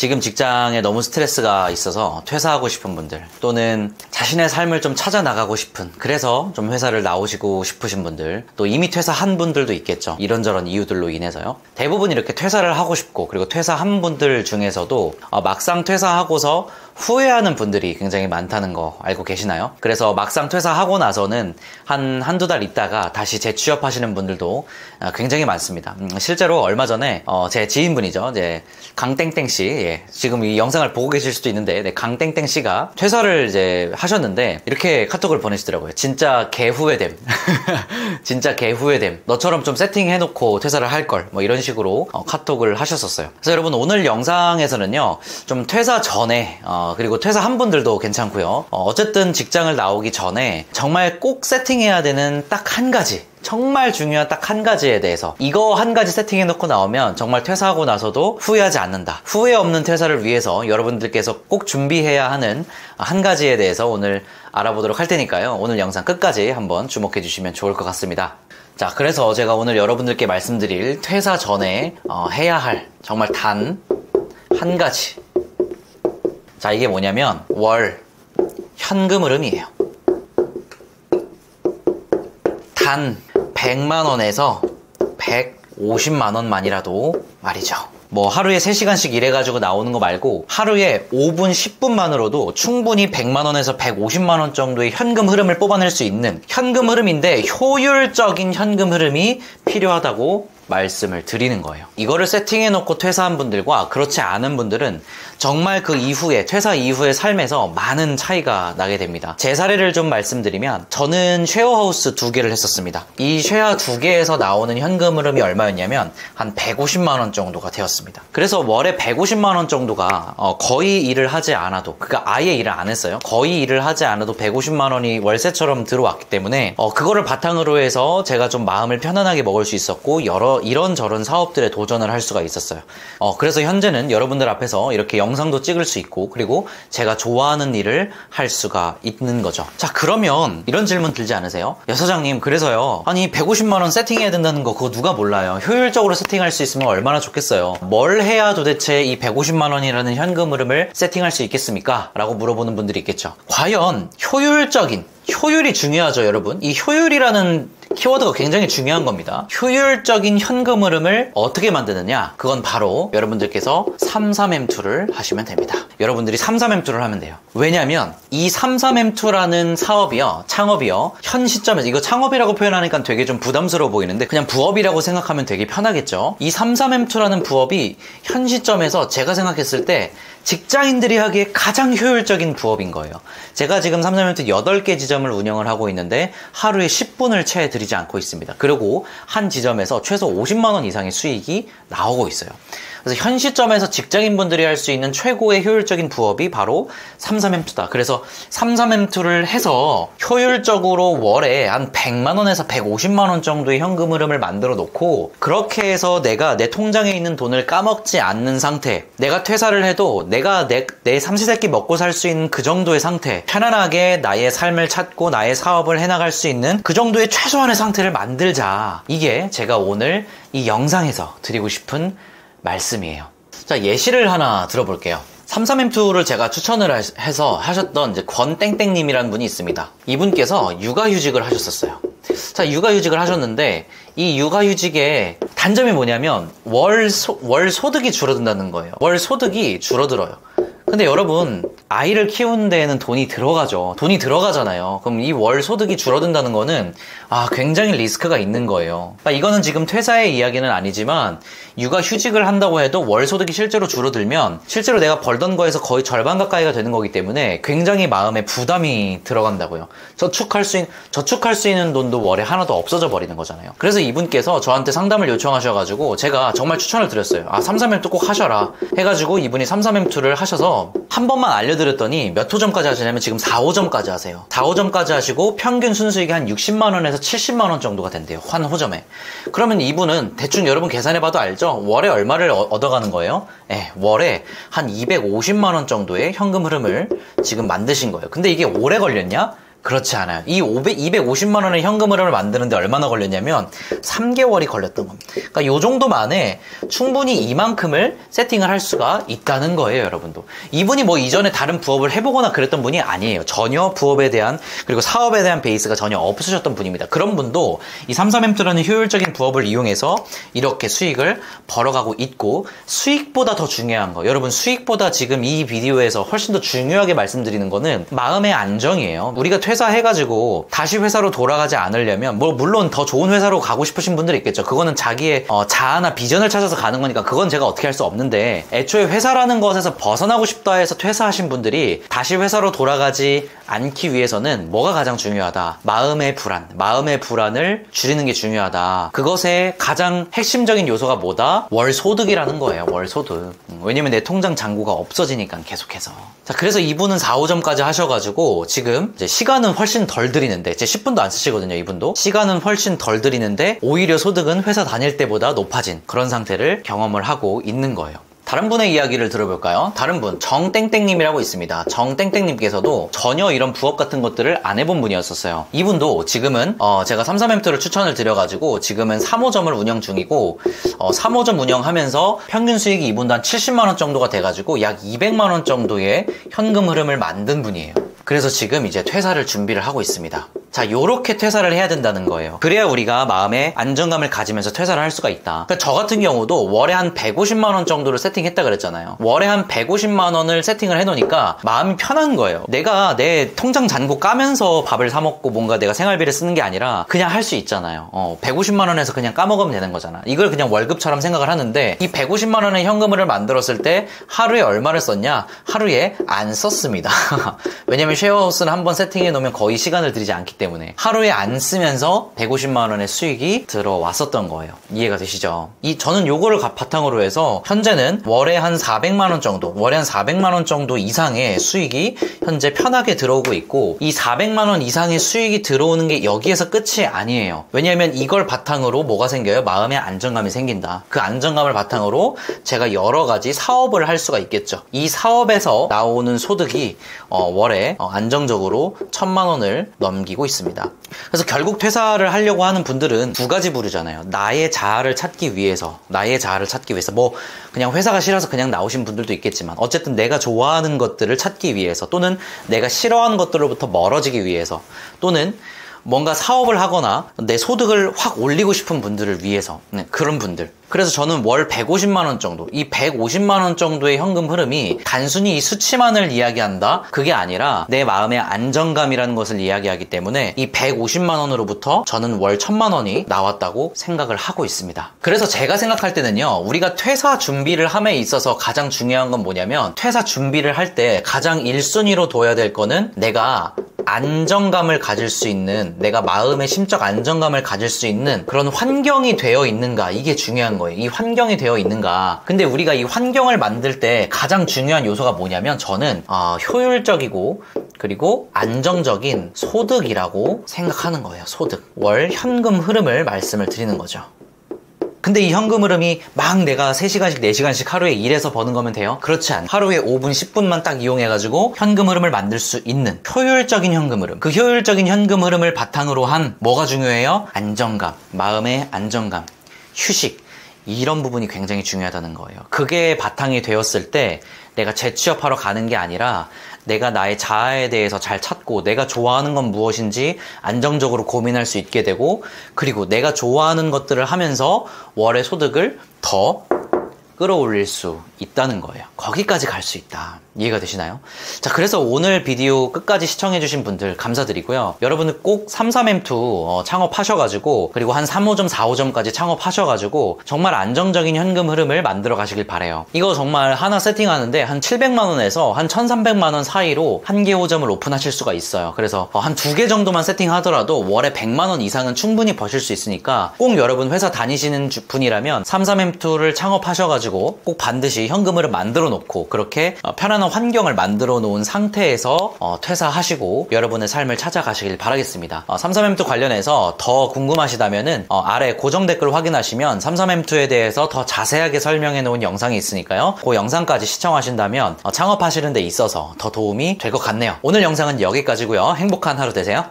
지금 직장에 너무 스트레스가 있어서 퇴사하고 싶은 분들, 또는 자신의 삶을 좀 찾아 나가고 싶은, 그래서 좀 회사를 나오시고 싶으신 분들, 또 이미 퇴사한 분들도 있겠죠. 이런저런 이유들로 인해서요. 대부분 이렇게 퇴사를 하고 싶고, 그리고 퇴사한 분들 중에서도 막상 퇴사하고서 후회하는 분들이 굉장히 많다는 거 알고 계시나요? 그래서 막상 퇴사하고 나서는 한두 달 있다가 다시 재취업하시는 분들도 굉장히 많습니다. 실제로 얼마 전에 제 지인분이죠. 이제 강땡땡씨, 예, 지금 이 영상을 보고 계실 수도 있는데, 네, 강땡땡씨가 퇴사를 이제 하셨는데 이렇게 카톡을 보내시더라고요. 진짜 개후회됨. 진짜 개후회됨. 너처럼 좀 세팅해놓고 퇴사를 할걸. 뭐 이런 식으로 카톡을 하셨었어요. 그래서 여러분, 오늘 영상에서는요, 좀 퇴사 전에 그리고 퇴사한 분들도 괜찮고요. 어쨌든 직장을 나오기 전에 정말 꼭 세팅해야 되는 딱 한 가지, 정말 중요한 딱 한 가지에 대해서, 이거 한 가지 세팅해놓고 나오면 정말 퇴사하고 나서도 후회하지 않는다, 후회 없는 퇴사를 위해서 여러분들께서 꼭 준비해야 하는 한 가지에 대해서 오늘 알아보도록 할 테니까요. 오늘 영상 끝까지 한번 주목해 주시면 좋을 것 같습니다. 자, 그래서 제가 오늘 여러분들께 말씀드릴 퇴사 전에 해야 할 정말 단 한 가지, 자, 이게 뭐냐면 월 현금 흐름이에요. 단 100만원에서 150만원만이라도 말이죠. 뭐 하루에 3시간씩 일해가지고 나오는 거 말고 하루에 5분, 10분만으로도 충분히 100만원에서 150만원 정도의 현금 흐름을 뽑아낼 수 있는 현금 흐름인데, 효율적인 현금 흐름이 필요하다고 말씀을 드리는 거예요. 이거를 세팅해놓고 퇴사한 분들과 그렇지 않은 분들은 정말 그 이후에, 퇴사 이후의 삶에서 많은 차이가 나게 됩니다. 제 사례를 좀 말씀드리면, 저는 쉐어하우스 2개를 했었습니다. 이 쉐어 2개에서 나오는 현금 흐름이 얼마였냐면 한 150만원 정도가 되었습니다. 그래서 월에 150만원 정도가 거의 일을 하지 않아도, 그러니까 아예 일을 안 했어요. 거의 일을 하지 않아도 150만원이 월세처럼 들어왔기 때문에 그거를 바탕으로 해서 제가 좀 마음을 편안하게 먹을 수 있었고, 이런저런 사업들에 도전을 할 수가 있었어요. 그래서 현재는 여러분들 앞에서 이렇게 영상도 찍을 수 있고, 그리고 제가 좋아하는 일을 할 수가 있는 거죠. 자, 그러면 이런 질문 들지 않으세요? 야, 사장님, 그래서요, 아니 150만원 세팅해야 된다는 거 그거 누가 몰라요? 효율적으로 세팅할 수 있으면 얼마나 좋겠어요. 뭘 해야 도대체 이 150만원이라는 현금 흐름을 세팅할 수 있겠습니까? 라고 물어보는 분들이 있겠죠. 과연 효율이 중요하죠, 여러분. 이 효율이라는 키워드가 굉장히 중요한 겁니다. 효율적인 현금 흐름을 어떻게 만드느냐? 그건 바로 여러분들께서 33M2를 하시면 됩니다. 여러분들이 33M2를 하면 돼요. 왜냐면 이 33M2라는 사업이요, 창업이요, 현 시점에서, 이거 창업이라고 표현하니까 되게 좀 부담스러워 보이는데 그냥 부업이라고 생각하면 되게 편하겠죠. 이 33M2라는 부업이 현 시점에서 제가 생각했을 때 직장인들이 하기에 가장 효율적인 부업인 거예요. 제가 지금 33M2 8개 지점을 운영을 하고 있는데 하루에 10분을 채 드리지 않고 있습니다. 그리고 한 지점에서 최소 50만원 이상의 수익이 나오고 있어요. 그래서 현 시점에서 직장인분들이 할 수 있는 최고의 효율적인 부업이 바로 33M2다. 그래서 33M2를 해서 효율적으로 월에 한 100만원에서 150만원 정도의 현금 흐름을 만들어 놓고, 그렇게 해서 내가 내 통장에 있는 돈을 까먹지 않는 상태, 내가 퇴사를 해도 내가 내 삼시세끼 먹고 살 수 있는 그 정도의 상태, 편안하게 나의 삶을 찾고 나의 사업을 해나갈 수 있는 그 정도의 최소한의 상태를 만들자. 이게 제가 오늘 이 영상에서 드리고 싶은 말씀이에요. 자, 예시를 하나 들어볼게요. 33M2를 제가 추천을 해서 하셨던 이제 권땡땡님이라는 분이 있습니다. 이분께서 육아휴직을 하셨었어요. 자, 육아휴직을 하셨는데 이 육아휴직의 단점이 뭐냐면 월 소득이 줄어든다는 거예요. 월 소득이 줄어들어요. 근데 여러분, 아이를 키우는 데에는 돈이 들어가죠. 돈이 들어가잖아요. 그럼 이 월 소득이 줄어든다는 거는 굉장히 리스크가 있는 거예요. 이거는 지금 퇴사의 이야기는 아니지만 육아휴직을 한다고 해도 월 소득이 실제로 줄어들면 실제로 내가 벌던 거에서 거의 절반 가까이가 되는 거기 때문에 굉장히 마음에 부담이 들어간다고요. 저축할 수 있는 돈도 월에 하나도 없어져 버리는 거잖아요. 그래서 이분께서 저한테 상담을 요청하셔가지고 제가 정말 추천을 드렸어요. 33M2 꼭 하셔라 해가지고 이분이 33M2를 하셔서 한 번만 알려드렸더니 몇 호점까지 하시냐면 지금 4호점까지 하세요. 4호점까지 하시고 평균 순수익이 한 60만원에서 70만원 정도가 된대요. 한 호점에. 그러면 이분은 대충 여러분 계산해봐도 알죠? 월에 얼마를 얻어가는 거예요? 월에 한 250만원 정도의 현금 흐름을 지금 만드신 거예요. 근데 이게 오래 걸렸냐? 그렇지 않아요. 이 250만 원의 현금 흐름을 만드는데 얼마나 걸렸냐면 3개월이 걸렸던 겁니다. 그러니까 요 정도 만에 충분히 이만큼을 세팅을 할 수가 있다는 거예요, 여러분도. 이분이 뭐 이전에 다른 부업을 해보거나 그랬던 분이 아니에요. 전혀 부업에 대한 그리고 사업에 대한 베이스가 전혀 없으셨던 분입니다. 그런 분도 이 33M2라는 효율적인 부업을 이용해서 이렇게 수익을 벌어가고 있고, 수익보다 더 중요한 거, 여러분 수익보다 지금 이 비디오에서 훨씬 더 중요하게 말씀드리는 거는 마음의 안정이에요. 우리가 퇴사해가지고 다시 회사로 돌아가지 않으려면 뭐 물론 더 좋은 회사로 가고 싶으신 분들이 있겠죠. 그거는 자기의 자아나 비전을 찾아서 가는 거니까 그건 제가 어떻게 할 수 없는데, 애초에 회사라는 것에서 벗어나고 싶다 해서 퇴사하신 분들이 다시 회사로 돌아가지 않기 위해서는 뭐가 가장 중요하다? 마음의 불안을 줄이는 게 중요하다. 그것의 가장 핵심적인 요소가 뭐다? 월소득이라는 거예요. 월소득. 왜냐면 내 통장 잔고가 없어지니까 계속해서. 자, 그래서 이분은 4, 5점까지 하셔가지고 지금 이제 시간은 훨씬 덜 들이는데, 제 10분도 안 쓰시거든요, 이분도. 시간은 훨씬 덜 들이는데 오히려 소득은 회사 다닐 때보다 높아진 그런 상태를 경험을 하고 있는 거예요. 다른 분의 이야기를 들어볼까요? 다른 분, 정땡땡님이라고 있습니다. 정땡땡님께서도 전혀 이런 부업 같은 것들을 안 해본 분이었었어요. 이분도 지금은 제가 33M2를 추천을 드려가지고 지금은 3호점을 운영 중이고, 3호점 운영하면서 평균 수익이 이분도 한 70만원 정도가 돼가지고 약 200만원 정도의 현금 흐름을 만든 분이에요. 그래서 지금 이제 퇴사를 준비를 하고 있습니다. 자, 요렇게 퇴사를 해야 된다는 거예요. 그래야 우리가 마음의 안정감을 가지면서 퇴사를 할 수가 있다. 그러니까 저 같은 경우도 월에 한 150만원 정도를 세팅했다 그랬잖아요. 월에 한 150만원을 세팅을 해놓으니까 마음이 편한 거예요. 내가 내 통장 잔고 까면서 밥을 사 먹고 뭔가 내가 생활비를 쓰는 게 아니라 그냥 할 수 있잖아요. 150만원에서 그냥 까먹으면 되는 거잖아. 이걸 그냥 월급처럼 생각을 하는데, 이 150만원의 현금을 만들었을 때 하루에 얼마를 썼냐? 하루에 안 썼습니다. 왜냐면 쉐어하우스는 한번 세팅해 놓으면 거의 시간을 들이지 않기 때문에 하루에 안 쓰면서 150만원의 수익이 들어왔었던 거예요. 이해가 되시죠? 저는 요거를 바탕으로 해서 현재는 월에 한 400만원 정도 이상의 수익이 현재 편하게 들어오고 있고, 이 400만원 이상의 수익이 들어오는 게 여기에서 끝이 아니에요. 왜냐면 이걸 바탕으로 뭐가 생겨요? 마음의 안정감이 생긴다. 그 안정감을 바탕으로 제가 여러 가지 사업을 할 수가 있겠죠. 이 사업에서 나오는 소득이 월에 안정적으로 1000만원을 넘기고 있습니다. 그래서 결국 퇴사를 하려고 하는 분들은 두 가지 부류잖아요. 나의 자아를 찾기 위해서 뭐 그냥 회사가 싫어서 그냥 나오신 분들도 있겠지만, 어쨌든 내가 좋아하는 것들을 찾기 위해서, 또는 내가 싫어하는 것들로부터 멀어지기 위해서, 또는 뭔가 사업을 하거나 내 소득을 확 올리고 싶은 분들을 위해서, 그런 분들. 그래서 저는 월 150만원 정도, 이 150만원 정도의 현금 흐름이 단순히 이 수치만을 이야기한다? 그게 아니라 내 마음의 안정감이라는 것을 이야기하기 때문에 이 150만원으로부터 저는 월 1000만원이 나왔다고 생각을 하고 있습니다. 그래서 제가 생각할 때는요, 우리가 퇴사 준비를 함에 있어서 가장 중요한 건 뭐냐면, 퇴사 준비를 할 때 가장 1순위로 둬야 될 거는 내가 안정감을 가질 수 있는, 내가 마음의 심적 안정감을 가질 수 있는 그런 환경이 되어 있는가, 이게 중요한 거예요. 이 환경이 되어 있는가. 근데 우리가 이 환경을 만들 때 가장 중요한 요소가 뭐냐면, 저는 효율적이고 그리고 안정적인 소득이라고 생각하는 거예요. 소득. 월 현금 흐름을 말씀을 드리는 거죠. 근데 이 현금 흐름이 막 내가 3시간씩 4시간씩 하루에 일해서 버는 거면 돼요? 그렇지 않아요. 하루에 5분 10분만 딱 이용해가지고 현금 흐름을 만들 수 있는 효율적인 현금 흐름, 그 효율적인 현금 흐름을 바탕으로 한 뭐가 중요해요? 안정감, 마음의 안정감, 휴식, 이런 부분이 굉장히 중요하다는 거예요. 그게 바탕이 되었을 때 내가 재취업하러 가는 게 아니라 내가 나의 자아에 대해서 잘 찾고, 내가 좋아하는 건 무엇인지 안정적으로 고민할 수 있게 되고, 그리고 내가 좋아하는 것들을 하면서 월의 소득을 더 끌어올릴 수 있다는 거예요. 거기까지 갈 수 있다. 이해가 되시나요? 자, 그래서 오늘 비디오 끝까지 시청해주신 분들 감사드리고요. 여러분은 꼭 33M2 창업하셔가지고, 그리고 한 3호점, 4호점까지 창업하셔가지고 정말 안정적인 현금 흐름을 만들어 가시길 바래요. 이거 정말 하나 세팅하는데 한 700만원에서 한 1300만원 사이로 한 개 호점을 오픈하실 수가 있어요. 그래서 한 2개 정도만 세팅하더라도 월에 100만원 이상은 충분히 버실 수 있으니까, 꼭 여러분 회사 다니시는 분이라면 33M2를 창업하셔가지고 하셔가지고 꼭 반드시 현금흐름 만들어 놓고 그렇게 편안한 환경을 만들어 놓은 상태에서 퇴사하시고 여러분의 삶을 찾아가시길 바라겠습니다. 삼삼엠2 관련해서 더 궁금하시다면은 아래 고정 댓글 확인하시면 삼삼엠2에 대해서 더 자세하게 설명해 놓은 영상이 있으니까요. 그 영상까지 시청하신다면 창업하시는 데 있어서 더 도움이 될 것 같네요. 오늘 영상은 여기까지고요. 행복한 하루 되세요.